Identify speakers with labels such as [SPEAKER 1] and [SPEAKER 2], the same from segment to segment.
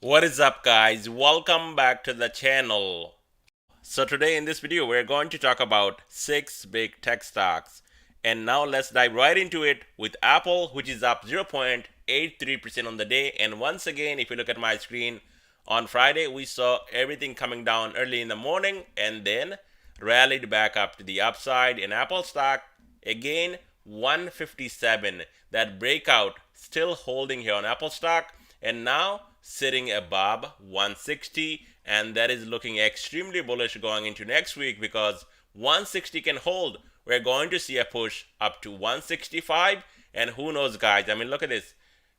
[SPEAKER 1] What is up, guys? Welcome back to the channel. So today in this video we're going to talk about 6 big tech stocks, and now let's dive right into it with Apple, which is up 0.83% on the day. And once again, if you look at my screen, on Friday we saw everything coming down early in the morning and then rallied back up to the upside. In Apple stock, again 157, that breakout still holding here on Apple stock, and now sitting above 160, and that is looking extremely bullish going into next week because 160 can hold. We're going to see a push up to 165, and who knows, guys. I mean, look at this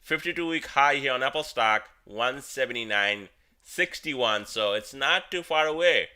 [SPEAKER 1] 52-week high here on Apple stock, 179.61, so it's not too far away.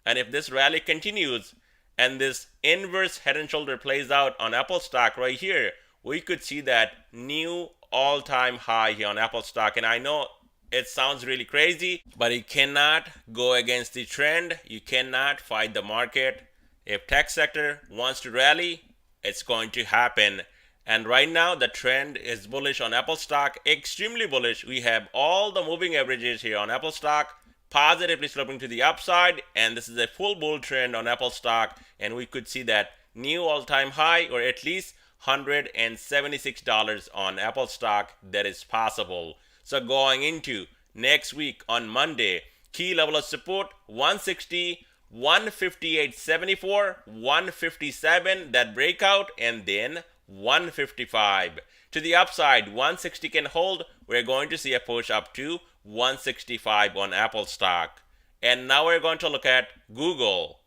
[SPEAKER 1] And if this rally continues and this inverse head and shoulder plays out on Apple stock right here, we could see that new all-time high here on Apple stock. And I know it sounds really crazy, but you cannot go against the trend. You cannot fight the market. If tech sector wants to rally, it's going to happen. And right now the trend is bullish on Apple stock, extremely bullish. We have all the moving averages here on Apple stock positively sloping to the upside, and this is a full bull trend on Apple stock, and we could see that new all-time high, or at least $176 on Apple stock. That is possible. So going into next week on Monday, key level of support 160, 158.74, 157, that breakout, and then 155. To the upside, 160 can hold. We're going to see a push up to 165 on Apple stock. And now we're going to look at Google.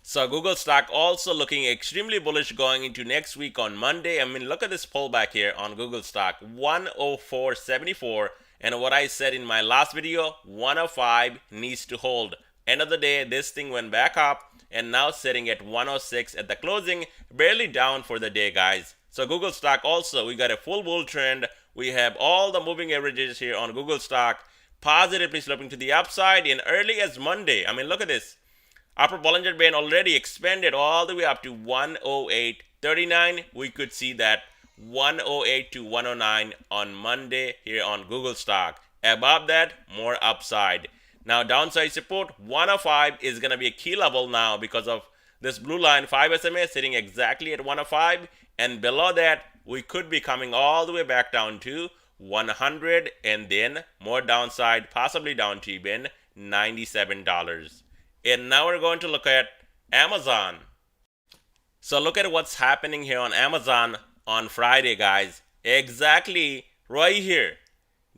[SPEAKER 1] So Google stock also looking extremely bullish going into next week on Monday. I mean, look at this pullback here on Google stock, 104.74. And what I said in my last video, 105 needs to hold. End of the day, this thing went back up and now sitting at 106 at the closing, barely down for the day, guys. So Google stock also, we got a full bull trend. We have all the moving averages here on Google stock positively sloping to the upside in early as Monday. I mean, look at this. Upper Bollinger Band already expanded all the way up to 108.39. We could see that 108 to 109 on Monday here on Google stock. Above that, more upside. Now downside support 105 is going to be a key level now because of this blue line 5 SMA sitting exactly at 105, and below that we could be coming all the way back down to 100, and then more downside, possibly down to even $97. And now we're going to look at Amazon. So look at what's happening here on Amazon on Friday, guys. Exactly right here.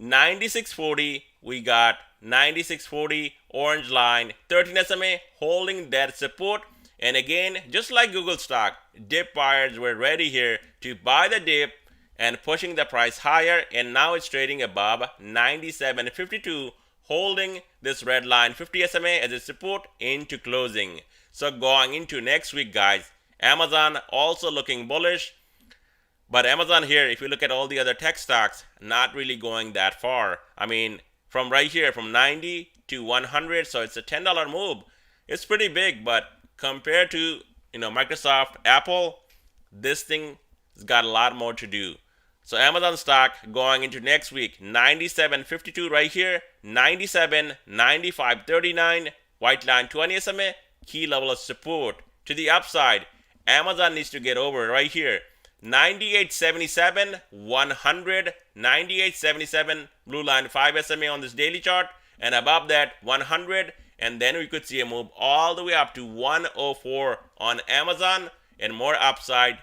[SPEAKER 1] 96.40, we got 96.40 orange line, 13 SMA holding that support. And again, just like Google stock, dip buyers were ready here to buy the dip and pushing the price higher, and now it's trading above 97.52, holding this red line 50 SMA as a support into closing. So going into next week, guys, Amazon also looking bullish. But Amazon here, if you look at all the other tech stocks, not really going that far. I mean, from right here, from 90 to 100, so it's a $10 move. It's pretty big, but compared to Microsoft, Apple, this thing has got a lot more to do. So Amazon stock going into next week, 97.52 right here, 97, 95.39, white line 20 SMA, key level of support. To the upside, Amazon needs to get over right here, 98.77, 100, 98.77, blue line 5 SMA on this daily chart, and above that 100, and then we could see a move all the way up to 104 on Amazon, and more upside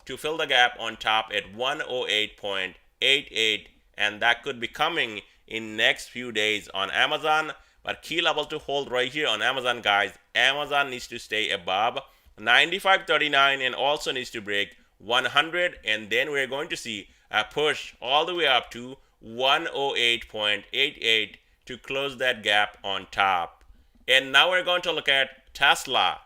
[SPEAKER 1] to fill the gap on top at 108.88, and that could be coming in next few days on Amazon. But key level to hold right here on Amazon, guys. Amazon needs to stay above 95.39 and also needs to break 100, and then we're going to see a push all the way up to 108.88 to close that gap on top. And now we're going to look at Tesla.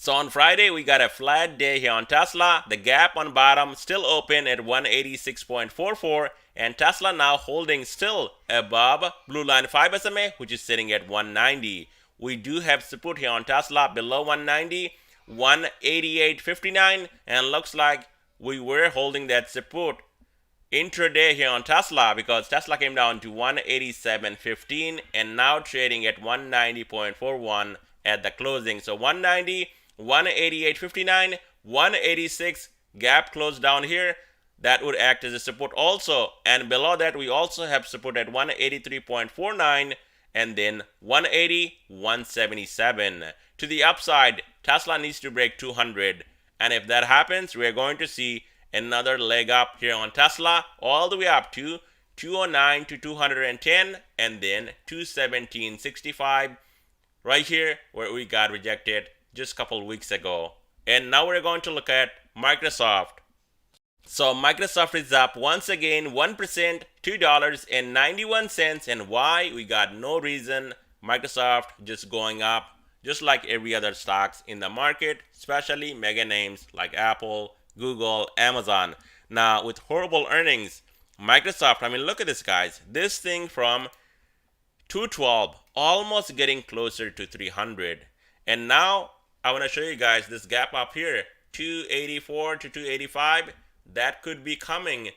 [SPEAKER 1] So on Friday, we got a flat day here on Tesla. The gap on bottom still open at 186.44, and Tesla now holding still above blue line 5 SMA, which is sitting at 190. We do have support here on Tesla below 190, 188.59, and looks like we were holding that support intraday here on Tesla, because Tesla came down to 187.15 and now trading at 190.41 at the closing. So 190, 188.59, 186 gap closed down here. That would act as a support also. And below that, we also have support at 183.49 and then 180, 177. To the upside, Tesla needs to break 200. And if that happens, we're going to see another leg up here on Tesla all the way up to 209 to 210 and then 217.65 right here where we got rejected just a couple weeks ago. And now we're going to look at Microsoft. So Microsoft is up once again 1%, $2.91. And why? We got no reason. Microsoft just going up just like every other stocks in the market, especially mega names like Apple, Google, Amazon. Now with horrible earnings, Microsoft, I mean, look at this, guys. This thing from 212 almost getting closer to 300. And now I want to show you guys this gap up here, 284 to 285. That could be coming,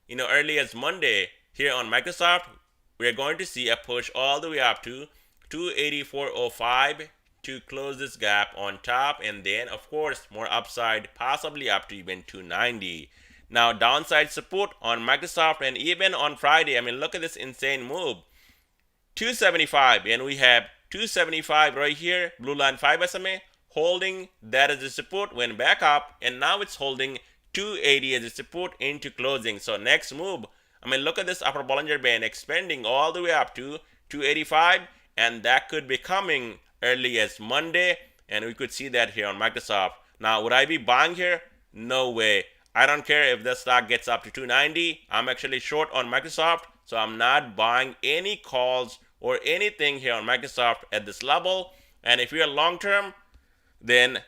[SPEAKER 1] early as Monday. Here on Microsoft, we're going to see a push all the way up to 284.05 to close this gap on top, and then of course more upside, possibly up to even 290. Now downside support on Microsoft, and even on Friday, I mean, look at this insane move, 275, and we have 275 right here, blue line 5 SMA holding that as a support, went back up, and now it's holding 280 as a support into closing. So next move, I mean, look at this upper Bollinger Band expanding all the way up to 285, and that could be coming early as Monday, and we could see that here on Microsoft. Now, would I be buying here? No way. I don't care if the stock gets up to 290. I'm actually short on Microsoft, so I'm not buying any calls or anything here on Microsoft at this level. And if you're long term, then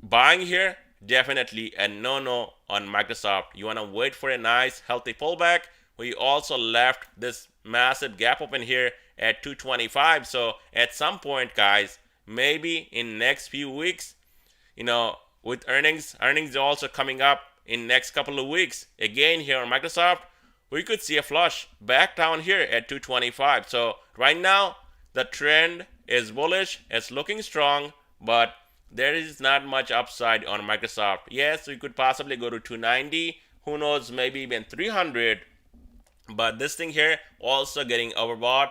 [SPEAKER 1] buying here, definitely a no-no on Microsoft. You want to wait for a nice healthy pullback. We also left this massive gap open here at 225. So at some point, guys, maybe in next few weeks, with earnings also coming up in next couple of weeks, again here on Microsoft, we could see a flush back down here at 225. So right now, the trend is bullish. It's looking strong, but there is not much upside on Microsoft. Yes, we could possibly go to 290. Who knows, maybe even 300. But this thing here also getting overbought,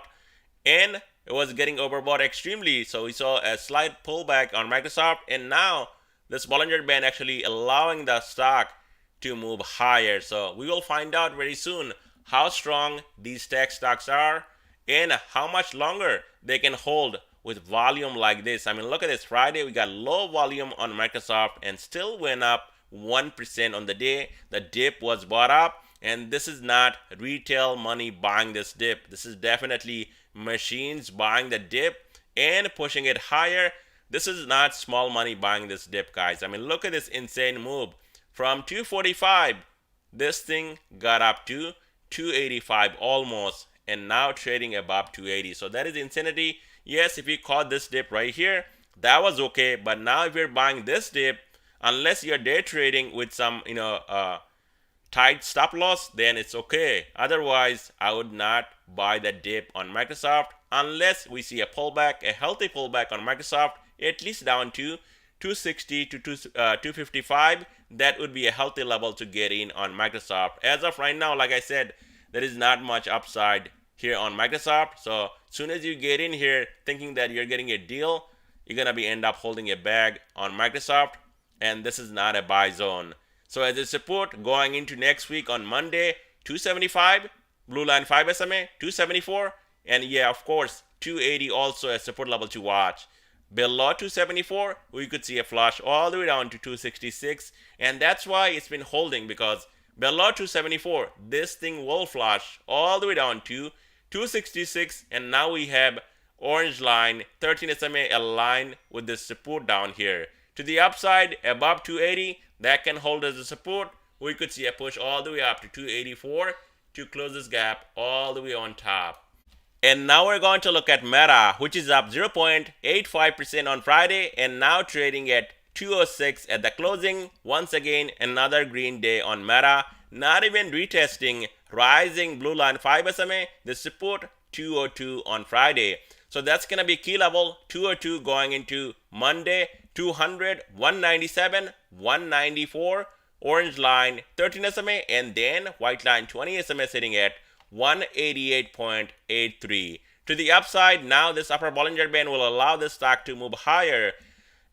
[SPEAKER 1] and it was getting overbought extremely. So we saw a slight pullback on Microsoft, and now this Bollinger Band actually allowing the stock to move higher. So we will find out very soon how strong these tech stocks are and how much longer they can hold with volume like this. I mean, look at this. Friday, we got low volume on Microsoft and still went up 1% on the day. The dip was bought up, and this is not retail money buying this dip. This is definitely machines buying the dip and pushing it higher. This is not small money buying this dip, guys. I mean, look at this insane move. From 245, this thing got up to 285 almost, and now trading above 280. So that is insanity. Yes, if you caught this dip right here, that was okay. But now if you're buying this dip, unless you're day trading with some, tight stop loss, then it's okay. Otherwise, I would not buy that dip on Microsoft unless we see a pullback, a healthy pullback on Microsoft, at least down to 260 to 255. That would be a healthy level to get in on Microsoft. As of right now, like I said, there is not much upside here on Microsoft. So as soon as you get in here thinking that you're getting a deal, you're gonna be end up holding a bag on Microsoft, and this is not a buy zone. So as a support going into next week on Monday, 275, blue line 5 SMA, 274, and yeah, of course, 280 also a support level to watch. Below 274, we could see a flush all the way down to 266, and that's why it's been holding, because below 274, this thing will flush all the way down to 266, and now we have orange line, 13 SMA aligned with this support down here. To the upside, above 280, that can hold as a support. We could see a push all the way up to 284 to close this gap all the way on top. And now we're going to look at Meta, which is up 0.85% on Friday and now trading at 206 at the closing. Once again, another green day on Meta. Not even retesting rising blue line 5 SMA, the support 202 on Friday. So that's going to be key level 202 going into Monday, 200, 197, 194, orange line 13 SMA, and then white line 20 SMA sitting at 188.83. To the upside, now this upper Bollinger Band will allow this stock to move higher.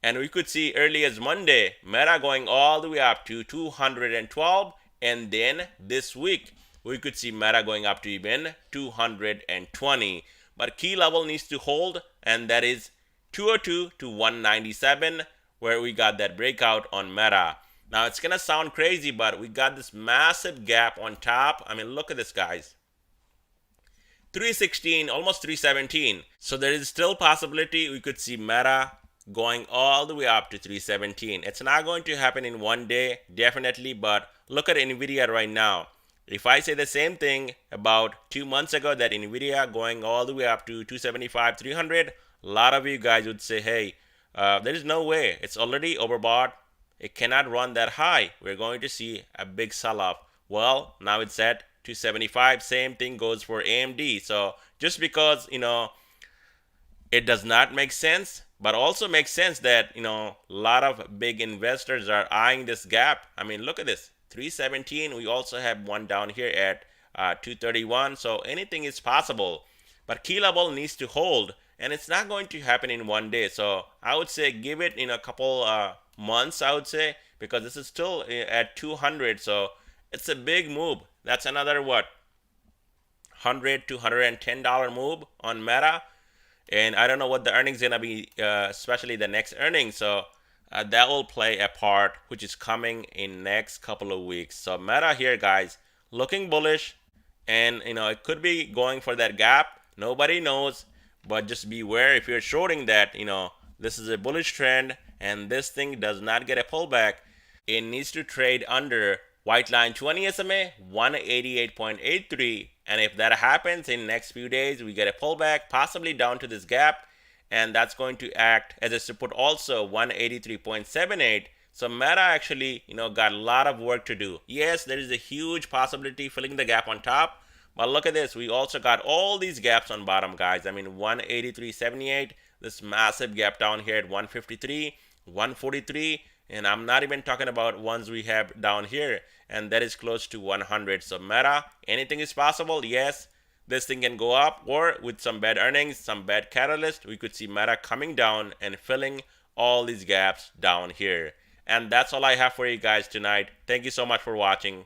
[SPEAKER 1] And we could see early as Monday, Meta going all the way up to 212. And then this week, we could see Meta going up to even 220. But key level needs to hold, and that is 202 to 197, where we got that breakout on Meta. Now, it's going to sound crazy, but we got this massive gap on top. I mean, look at this, guys. 316, almost 317. So there is still possibility we could see Meta going all the way up to 317. It's not going to happen in one day, definitely, but look at Nvidia right now. If I say the same thing about 2 months ago, that Nvidia going all the way up to 275, 300, a lot of you guys would say, hey, there is no way. It's already overbought. It cannot run that high. We're going to see a big sell-off. Well, now it's at 275. Same thing goes for AMD. So just because, it does not make sense, but also makes sense that, a lot of big investors are eyeing this gap. I mean, look at this. 317. We also have one down here at 231. So anything is possible. But key level needs to hold. And it's not going to happen in one day. So I would say give it in a couple months, I would say. Because this is still at 200. So it's a big move. That's another, what, $100 to $110 move on Meta. And I don't know what the earnings going to be, especially the next earnings. So that will play a part, which is coming in next couple of weeks. So Meta here, guys, looking bullish. And, it could be going for that gap. Nobody knows. But just beware if you're shorting that, this is a bullish trend. And this thing does not get a pullback. It needs to trade under white line 20 SMA, 188.83. And if that happens in next few days, we get a pullback, possibly down to this gap. And that's going to act as a support also, 183.78. So Meta actually, got a lot of work to do. Yes, there is a huge possibility filling the gap on top. But look at this. We also got all these gaps on bottom, guys. I mean, 183.78. This massive gap down here at 153, 143. And I'm not even talking about ones we have down here. And that is close to 100. So Meta, anything is possible. Yes, this thing can go up. Or with some bad earnings, some bad catalyst, we could see Meta coming down and filling all these gaps down here. And that's all I have for you guys tonight. Thank you so much for watching.